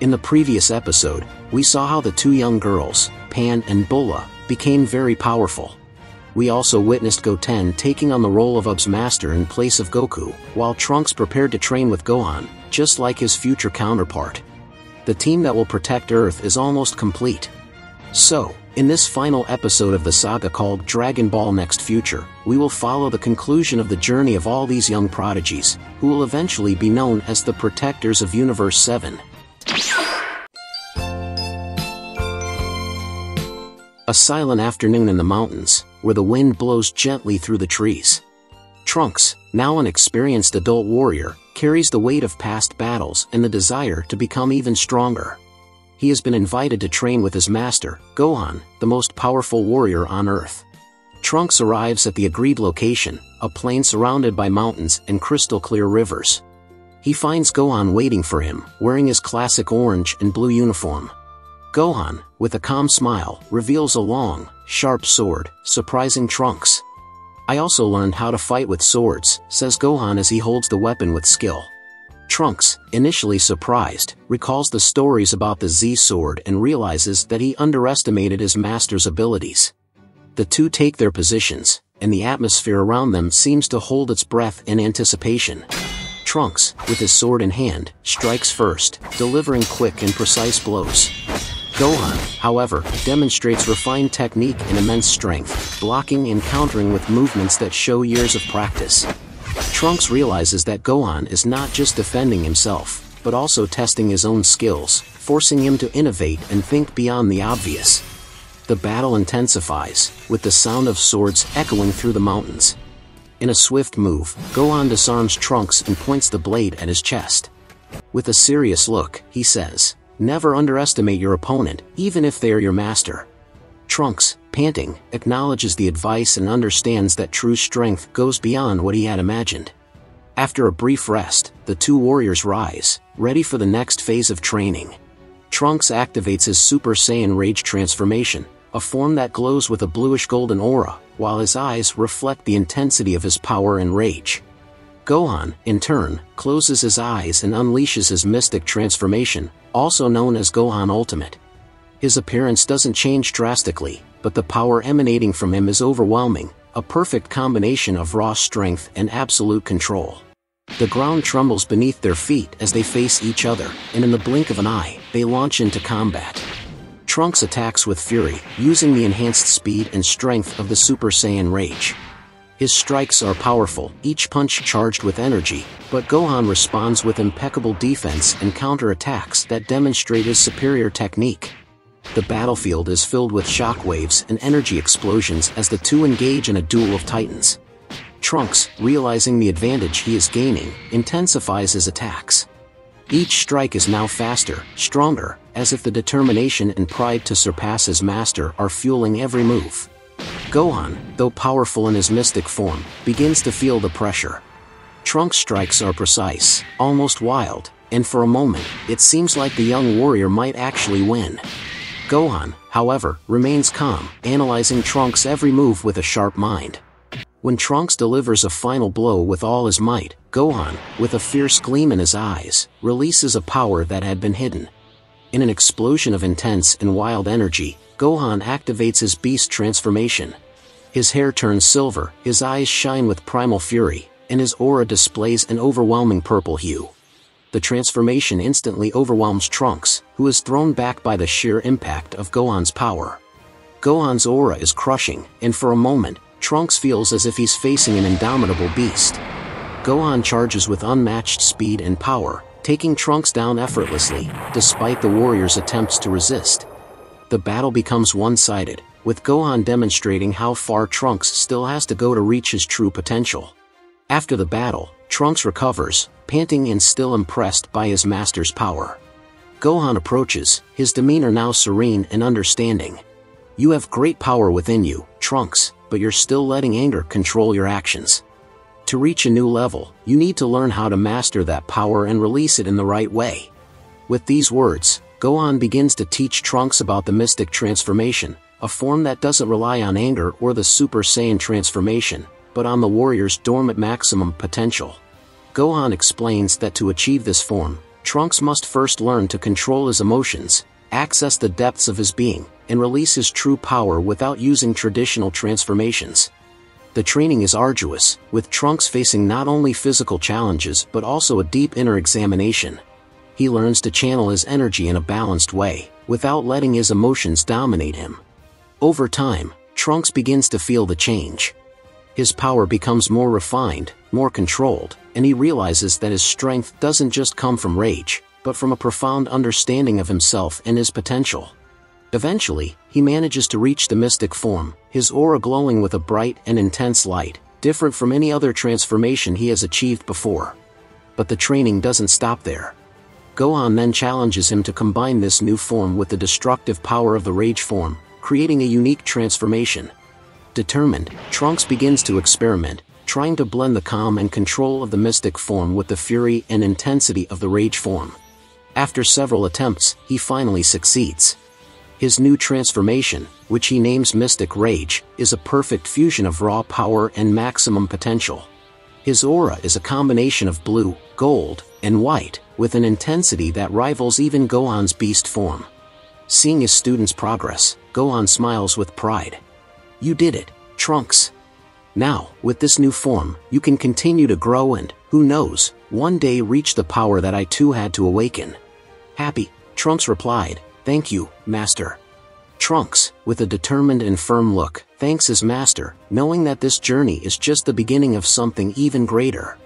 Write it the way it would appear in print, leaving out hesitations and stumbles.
In the previous episode, we saw how the two young girls, Pan and Bulla, became very powerful. We also witnessed Goten taking on the role of Ub's master in place of Goku, while Trunks prepared to train with Gohan, just like his future counterpart. The team that will protect Earth is almost complete. So, in this final episode of the saga called Dragon Ball Next Future, we will follow the conclusion of the journey of all these young prodigies, who will eventually be known as the Protectors of Universe 7. A silent afternoon in the mountains, where the wind blows gently through the trees. Trunks, now an experienced adult warrior, carries the weight of past battles and the desire to become even stronger. He has been invited to train with his master, Gohan, the most powerful warrior on Earth. Trunks arrives at the agreed location, a plain surrounded by mountains and crystal-clear rivers. He finds Gohan waiting for him, wearing his classic orange and blue uniform. Gohan, with a calm smile, reveals a long, sharp sword, surprising Trunks. "I also learned how to fight with swords," says Gohan as he holds the weapon with skill. Trunks, initially surprised, recalls the stories about the Z-Sword and realizes that he underestimated his master's abilities. The two take their positions, and the atmosphere around them seems to hold its breath in anticipation. Trunks, with his sword in hand, strikes first, delivering quick and precise blows. Gohan, however, demonstrates refined technique and immense strength, blocking and countering with movements that show years of practice. Trunks realizes that Gohan is not just defending himself, but also testing his own skills, forcing him to innovate and think beyond the obvious. The battle intensifies, with the sound of swords echoing through the mountains. In a swift move, Gohan disarms Trunks and points the blade at his chest. With a serious look, he says, "Never underestimate your opponent, even if they are your master." Trunks, panting, acknowledges the advice and understands that true strength goes beyond what he had imagined. After a brief rest, the two warriors rise, ready for the next phase of training. Trunks activates his Super Saiyan Rage transformation, a form that glows with a bluish-golden aura, while his eyes reflect the intensity of his power and rage. Gohan, in turn, closes his eyes and unleashes his Mystic transformation, also known as Gohan Ultimate. His appearance doesn't change drastically, but the power emanating from him is overwhelming, a perfect combination of raw strength and absolute control. The ground trembles beneath their feet as they face each other, and in the blink of an eye, they launch into combat. Trunks attacks with fury, using the enhanced speed and strength of the Super Saiyan Rage. His strikes are powerful, each punch charged with energy, but Gohan responds with impeccable defense and counter-attacks that demonstrate his superior technique. The battlefield is filled with shockwaves and energy explosions as the two engage in a duel of titans. Trunks, realizing the advantage he is gaining, intensifies his attacks. Each strike is now faster, stronger, as if the determination and pride to surpass his master are fueling every move. Gohan, though powerful in his mystic form, begins to feel the pressure. Trunks' strikes are precise, almost wild, and for a moment, it seems like the young warrior might actually win. Gohan, however, remains calm, analyzing Trunks' every move with a sharp mind. When Trunks delivers a final blow with all his might, Gohan, with a fierce gleam in his eyes, releases a power that had been hidden. In an explosion of intense and wild energy, Gohan activates his Beast transformation. His hair turns silver, his eyes shine with primal fury, and his aura displays an overwhelming purple hue. The transformation instantly overwhelms Trunks, who is thrown back by the sheer impact of Gohan's power. Gohan's aura is crushing, and for a moment, Trunks feels as if he's facing an indomitable beast. Gohan charges with unmatched speed and power, taking Trunks down effortlessly, despite the warrior's attempts to resist. The battle becomes one-sided, with Gohan demonstrating how far Trunks still has to go to reach his true potential. After the battle, Trunks recovers, panting and still impressed by his master's power. Gohan approaches, his demeanor now serene and understanding. "You have great power within you, Trunks, but you're still letting anger control your actions. To reach a new level, you need to learn how to master that power and release it in the right way." With these words, Gohan begins to teach Trunks about the Mystic transformation, a form that doesn't rely on anger or the Super Saiyan transformation, but on the warrior's dormant maximum potential. Gohan explains that to achieve this form, Trunks must first learn to control his emotions, access the depths of his being, and release his true power without using traditional transformations. The training is arduous, with Trunks facing not only physical challenges but also a deep inner examination. He learns to channel his energy in a balanced way, without letting his emotions dominate him. Over time, Trunks begins to feel the change. His power becomes more refined, more controlled, and he realizes that his strength doesn't just come from rage, but from a profound understanding of himself and his potential. Eventually, he manages to reach the mystic form, his aura glowing with a bright and intense light, different from any other transformation he has achieved before. But the training doesn't stop there. Gohan then challenges him to combine this new form with the destructive power of the rage form, creating a unique transformation. Determined, Trunks begins to experiment, trying to blend the calm and control of the mystic form with the fury and intensity of the rage form. After several attempts, he finally succeeds. His new transformation, which he names Mystic Rage, is a perfect fusion of raw power and maximum potential. His aura is a combination of blue, gold, and white, with an intensity that rivals even Gohan's beast form. Seeing his student's progress, Gohan smiles with pride. "You did it, Trunks. Now, with this new form, you can continue to grow and, who knows, one day reach the power that I too had to awaken." Happy, Trunks replied, "Thank you, Master." Trunks, with a determined and firm look, thanks his master, knowing that this journey is just the beginning of something even greater.